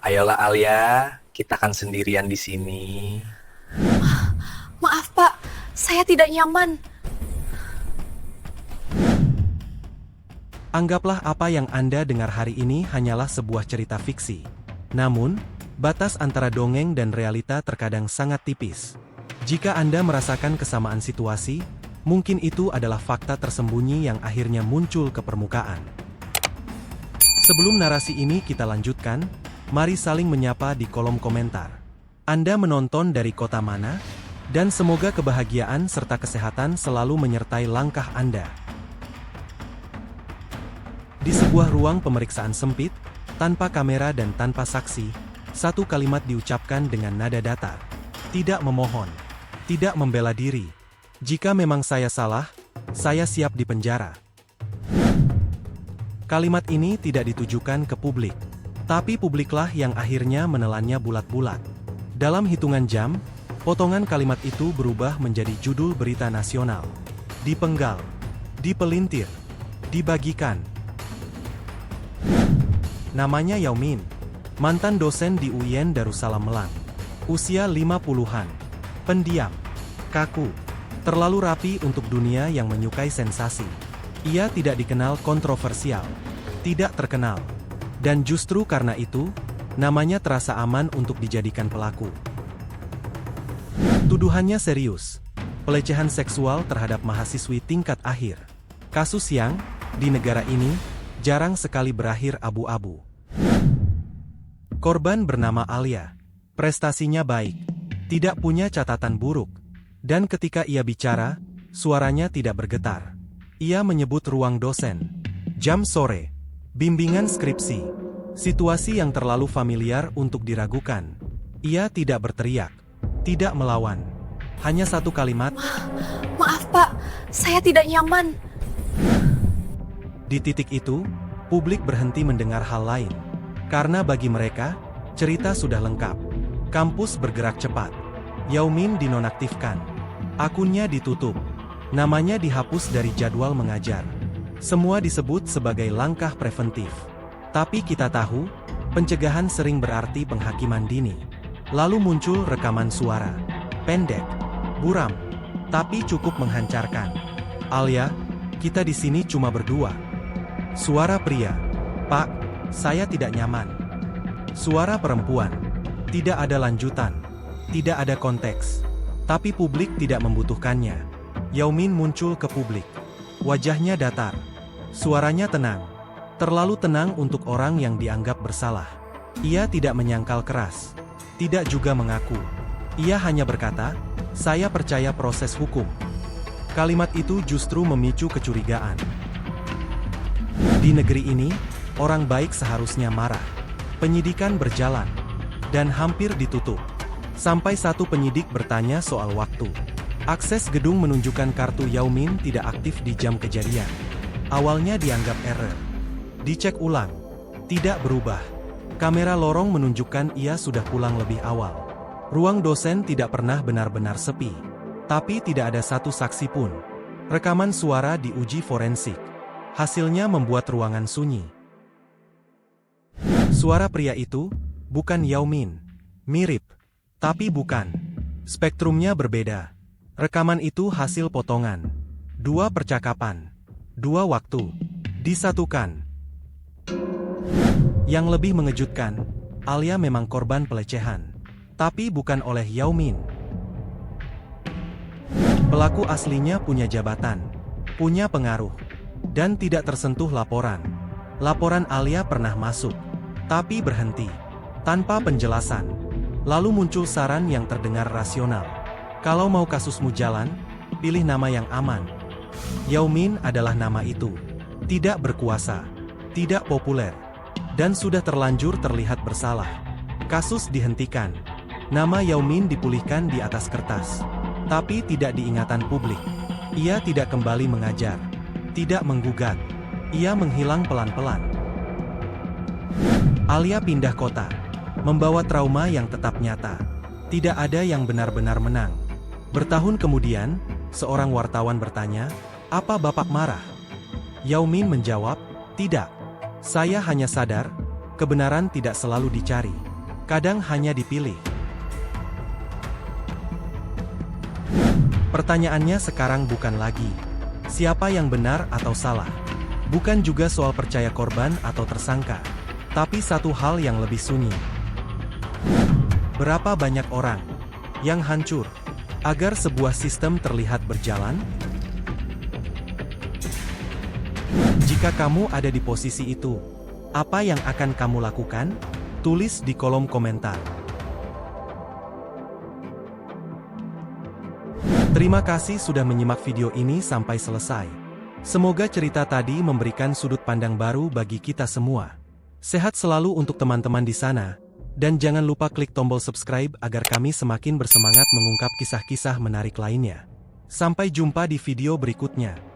Ayolah Alia, kita kan sendirian di sini. Maaf Pak, saya tidak nyaman. Anggaplah apa yang Anda dengar hari ini hanyalah sebuah cerita fiksi. Namun, batas antara dongeng dan realita terkadang sangat tipis. Jika Anda merasakan kesamaan situasi, mungkin itu adalah fakta tersembunyi yang akhirnya muncul ke permukaan. Sebelum narasi ini kita lanjutkan, mari saling menyapa di kolom komentar. Anda menonton dari kota mana? Dan semoga kebahagiaan serta kesehatan selalu menyertai langkah Anda. Di sebuah ruang pemeriksaan sempit, tanpa kamera dan tanpa saksi, satu kalimat diucapkan dengan nada datar. Tidak memohon, tidak membela diri. Jika memang saya salah, saya siap dipenjara. Kalimat ini tidak ditujukan ke publik, tapi publiklah yang akhirnya menelannya bulat-bulat. Dalam hitungan jam, potongan kalimat itu berubah menjadi judul berita nasional. Dipenggal, dipelintir, dibagikan. Namanya Yaumin, mantan dosen di UIN Darussalam Malang. Usia 50-an, pendiam, kaku, terlalu rapi untuk dunia yang menyukai sensasi. Ia tidak dikenal kontroversial, tidak terkenal. Dan justru karena itu, namanya terasa aman untuk dijadikan pelaku. Tuduhannya serius, pelecehan seksual terhadap mahasiswi tingkat akhir. Kasus yang, di negara ini, jarang sekali berakhir abu-abu. Korban bernama Alia. Prestasinya baik, tidak punya catatan buruk. Dan ketika ia bicara, suaranya tidak bergetar. Ia menyebut ruang dosen, jam sore, bimbingan skripsi, situasi yang terlalu familiar untuk diragukan. Ia tidak berteriak, tidak melawan. Hanya satu kalimat, Maaf Pak, saya tidak nyaman. di titik itu, publik berhenti mendengar hal lain. Karena bagi mereka, cerita sudah lengkap. Kampus bergerak cepat. Yaumin dinonaktifkan. Akunnya ditutup. Namanya dihapus dari jadwal mengajar. Semua disebut sebagai langkah preventif. Tapi kita tahu, pencegahan sering berarti penghakiman dini. Lalu muncul rekaman suara. Pendek, buram, tapi cukup menghancarkan. Alia, kita di sini cuma berdua. Suara pria, Pak, saya tidak nyaman. Suara perempuan, tidak ada lanjutan, tidak ada konteks. Tapi publik tidak membutuhkannya. Yaumin muncul ke publik. Wajahnya datar. Suaranya tenang. Terlalu tenang untuk orang yang dianggap bersalah. Ia tidak menyangkal keras. Tidak juga mengaku. Ia hanya berkata, saya percaya proses hukum. Kalimat itu justru memicu kecurigaan. Di negeri ini, orang baik seharusnya marah. Penyidikan berjalan, dan hampir ditutup. Sampai satu penyidik bertanya soal waktu. Akses gedung menunjukkan kartu Yaumin tidak aktif di jam kejadian. Awalnya dianggap error. Dicek ulang. Tidak berubah. Kamera lorong menunjukkan ia sudah pulang lebih awal. Ruang dosen tidak pernah benar-benar sepi. Tapi tidak ada satu saksi pun. Rekaman suara diuji forensik. Hasilnya membuat ruangan sunyi. Suara pria itu, bukan Yaumin. Mirip. Tapi bukan. Spektrumnya berbeda. Rekaman itu hasil potongan. Dua percakapan. Dua waktu. Disatukan. Yang lebih mengejutkan, Alia memang korban pelecehan. Tapi bukan oleh Yaumin. Pelaku aslinya punya jabatan. Punya pengaruh. Dan tidak tersentuh laporan. Laporan Alia pernah masuk. Tapi berhenti. Tanpa penjelasan. Lalu muncul saran yang terdengar rasional. Kalau mau kasusmu jalan, pilih nama yang aman. Yaumin adalah nama itu. Tidak berkuasa. Tidak populer. Dan sudah terlanjur terlihat bersalah. Kasus dihentikan. Nama Yaumin dipulihkan di atas kertas. Tapi tidak diingatan publik. Ia tidak kembali mengajar. Tidak menggugat. Ia menghilang pelan-pelan. Alia pindah kota. Membawa trauma yang tetap nyata. Tidak ada yang benar-benar menang. Bertahun kemudian, seorang wartawan bertanya, "Apa Bapak marah?" Yaumin menjawab, "Tidak. Saya hanya sadar, kebenaran tidak selalu dicari." kadang hanya dipilih. Pertanyaannya sekarang bukan lagi siapa yang benar atau salah. Bukan juga soal percaya korban atau tersangka. Tapi satu hal yang lebih sunyi. Berapa banyak orang yang hancur agar sebuah sistem terlihat berjalan? Jika kamu ada di posisi itu, apa yang akan kamu lakukan? Tulis di kolom komentar. Terima kasih sudah menyimak video ini sampai selesai. Semoga cerita tadi memberikan sudut pandang baru bagi kita semua. Sehat selalu untuk teman-teman di sana. Dan jangan lupa klik tombol subscribe agar kami semakin bersemangat mengungkap kisah-kisah menarik lainnya. Sampai jumpa di video berikutnya.